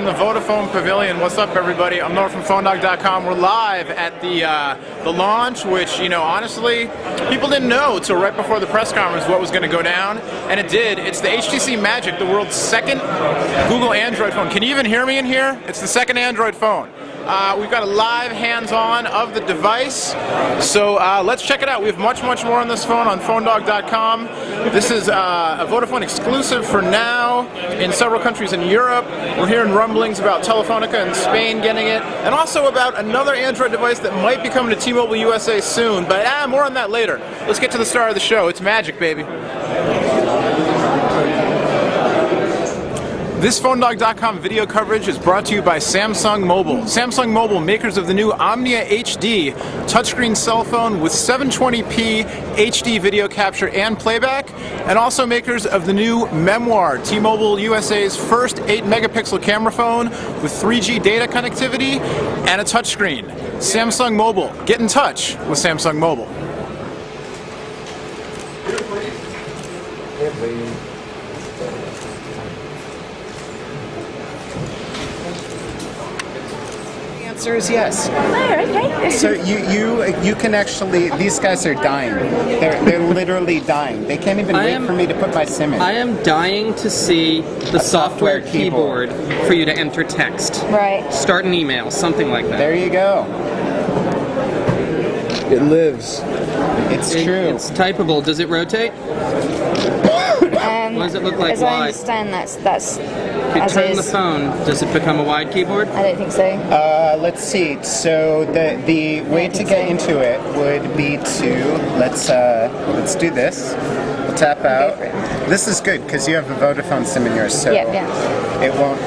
in the Vodafone Pavilion. What's up, everybody? I'm Noah from PhoneDog.com. We're live at the launch, which, you know, honestly, people didn't know until right before the press conference what was going to go down, and it did. It's the HTC Magic, the world's second Google Android phone. Can you even hear me in here? It's the second Android phone. We've got a live hands-on of the device, so let's check it out. We have much more on this phone on PhoneDog.com. This is a Vodafone exclusive for now in several countries in Europe. We're hearing rumblings about Telefonica in Spain getting it, and also about another Android device that might be coming to T-Mobile USA soon, but more on that later. Let's get to the star of the show. It's Magic, baby. This PhoneDog.com video coverage is brought to you by Samsung Mobile. Samsung Mobile, makers of the new Omnia HD touchscreen cell phone with 720p HD video capture and playback, and also makers of the new Memoir, T-Mobile USA's first 8-megapixel camera phone with 3G data connectivity and a touchscreen. Samsung Mobile. Get in touch with Samsung Mobile. Answer is yes. Oh, okay. So you can actually, these guys are dying. They're literally dying. They can't even wait for me to put my SIM in. I am dying to see the software keyboard for you to enter text. Right. Start an email, something like that. There you go. It lives. It's true. It's typable. Does it rotate? What does it look like as wide? I understand, that's If you as turn is. the phone, does it become a wide keyboard? I don't think so. Let's see. So the way to get into it would be to let's do this. We'll tap out. This is good because you have a Vodafone SIM in yours, so yeah. it won't.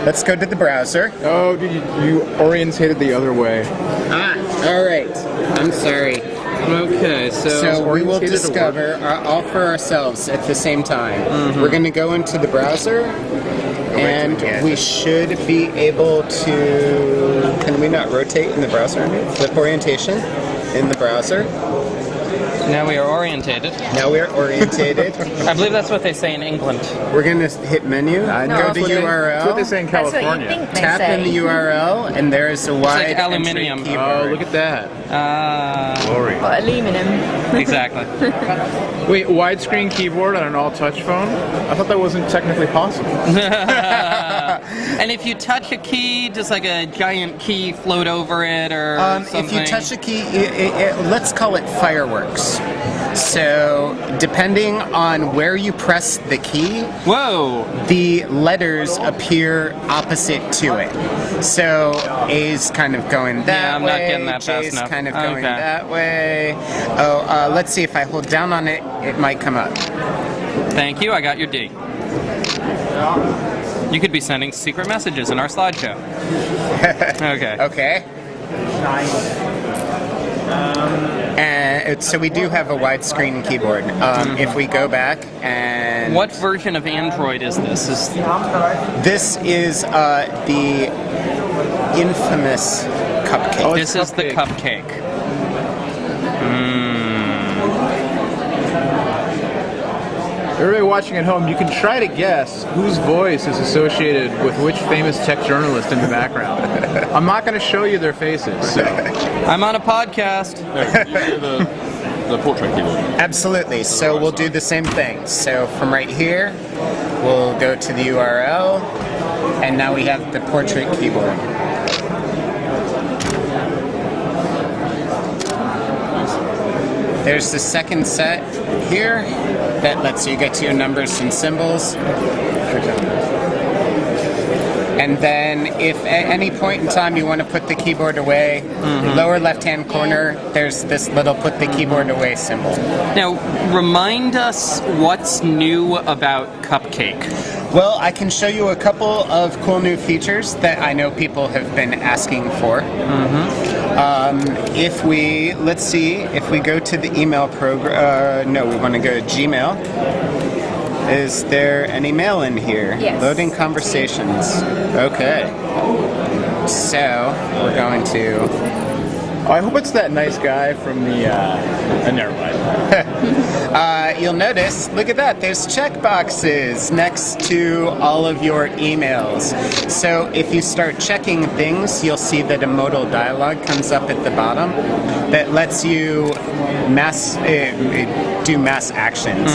Let's go to the browser. Oh, dude, you orientated the other way. All right. I'm sorry. Okay, So we will discover all for ourselves at the same time. Mm-hmm. We're going to go into the browser, and we should be able to... Can we not rotate in the browser? Flip orientation in the browser. Now we are orientated. Now we are orientated. I believe that's what they say in England. We're going to hit menu, go to URL. That's what they say in California. That's what you think they Tap say. in the URL, and there is a wide like aluminium. entry keyboard. Oh, look at that. Glory. What, aluminum? Exactly. Wait, widescreen keyboard on an all-touch phone? I thought that wasn't technically possible. And if you touch a key, does like a giant key float over it or something? If you touch a key, let's call it fireworks. So, depending on where you press the key, the letters appear opposite to it. So, A's kind of going that way, I'm not getting that fast J's enough. kind of going that way. Oh, let's see, if I hold down on it, it might come up. Thank you, I got your D. You could be sending secret messages in our slideshow. Okay. Okay. And so we do have a widescreen keyboard. If we go back and... What version of Android is this? This is the infamous Cupcake. Oh, This is the Cupcake. Everybody watching at home, you can try to guess whose voice is associated with which famous tech journalist in the background. I'm not going to show you their faces. So. I'm on a podcast. The portrait keyboard. Absolutely. So we'll do the same thing. So from right here, we'll go to the URL, and now we have the portrait keyboard. There's the second set here that lets you get to your numbers and symbols. And then if at any point in time you want to put the keyboard away, lower left-hand corner, there's this little put the keyboard away symbol. Now, remind us what's new about Cupcake. Well, I can show you a couple of cool new features that I know people have been asking for. If we, let's see, if we go to the email program, no, we want to go to Gmail. Is there any mail in here? Yes. Loading conversations. Okay. So, we're going to Oh, I hope it's that nice guy from the. Never mind. You'll notice, look at that, there's check boxes next to all of your emails. So if you start checking things, you'll see that a modal dialog comes up at the bottom that lets you do mass actions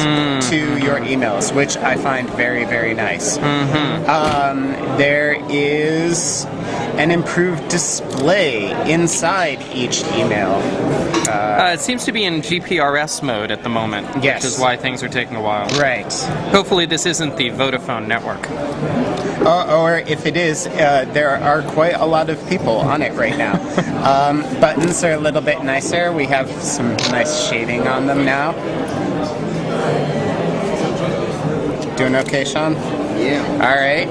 to your emails, which I find very, very nice. There is an improved display inside each email. It seems to be in GPRS mode at the moment, Yes. which is why things are taking a while. Right. Hopefully this isn't the Vodafone network. Or if it is, there are quite a lot of people on it right now. Buttons are a little bit nicer. We have some nice shading on them now. Doing okay, Sean? Yeah. All right.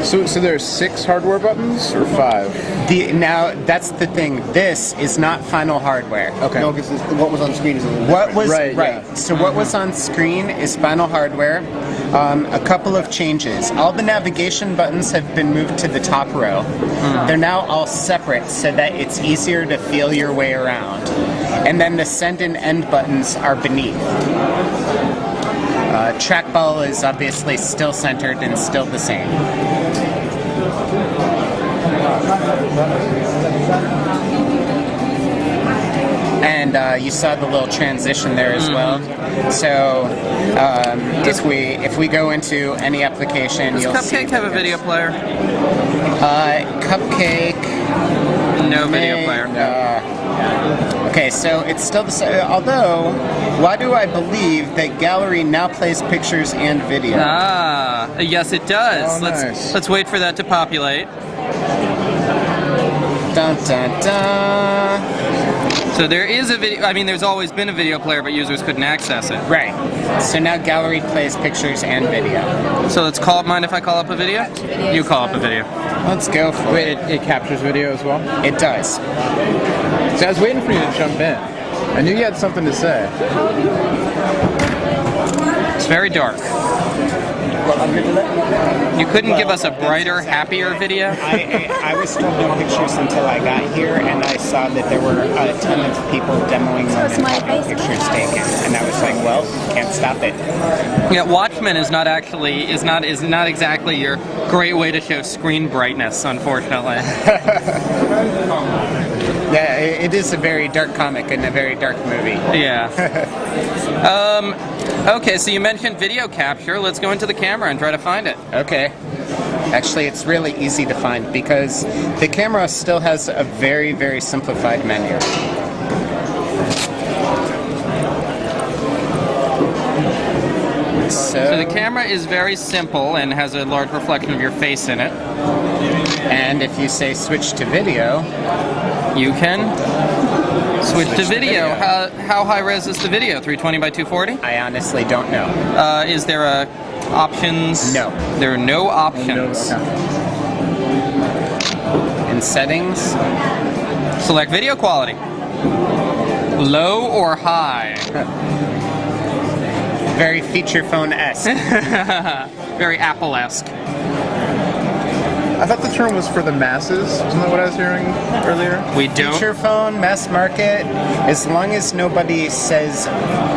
So there's 6 hardware buttons or 5? Now that's the thing. This is not final hardware. Okay. No, because what was on screen is a little What was Right, yeah. So what was on screen is final hardware. A couple of changes. All the navigation buttons have been moved to the top row. They're now all separate so that it's easier to feel your way around. And then the send and end buttons are beneath. Trackball is obviously still centered and still the same. And you saw the little transition there as well. So if we go into any application, Does you'll see Cupcake have a video player? Cupcake. No video player. Okay, so it's still the same. Although, why do I believe that Gallery now plays pictures and video? Ah, yes it does. Oh, nice. Let's wait for that to populate. Dun dun dun. So there is a video, I mean there's always been a video player but users couldn't access it. Right. So now Gallery plays pictures and video. So let's mind if I call up a video? You call up a video. Let's go for Wait, it. it captures video as well? It does. So I was waiting for you to jump in. I knew you had something to say. It's very dark. You couldn't give us a brighter, happier video? I was told no pictures until I got here, and I saw that there were a ton of people demoing them and having pictures taken, and I was like, well, can't stop it. Yeah, Watchmen is not exactly your great way to show screen brightness, unfortunately. Yeah, it is a very dark comic and a very dark movie. Yeah. Okay, so you mentioned video capture. Let's go into the camera and try to find it. Okay. Actually, it's really easy to find because the camera still has a very, very simplified menu. So the camera is very simple and has a large reflection of your face in it. And if you say switch to video, You can switch to video. How high res is the video? 320 by 240? I honestly don't know. Is there a options? No. There are no options. In settings, Select video quality. Low or high? very feature phone-esque. Very Apple-esque. I thought the term was for the masses. Isn't that what I was hearing earlier? We don't. Feature phone, mass market, as long as nobody says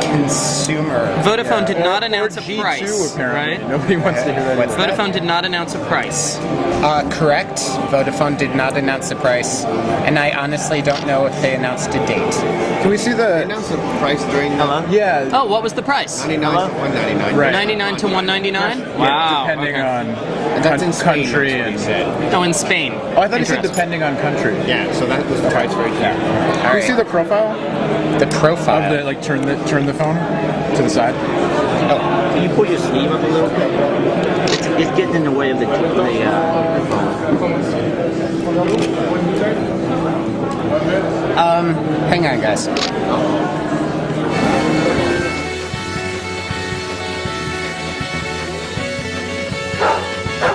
consumer. Vodafone did not announce a G2, price, apparently. right? Nobody wants to hear that. What's either. Vodafone did not announce a price. Correct. Vodafone did not announce a price, and I honestly don't know if they announced a date. Can we see They the? announced the price during the Yeah. Oh, what was the price? 99 to 199. Right. 99 to 199? Wow. Depending okay. on That's in Spain, country that's what he and. said. Oh, in Spain. Oh, I thought you said Interesting. depending on country. Yeah, so that was the price right there. Can we see the profile The profile. of the like turn the phone to the side? Can you pull your sleeve up a little bit? It's getting in the way of the phone. Hang on, guys.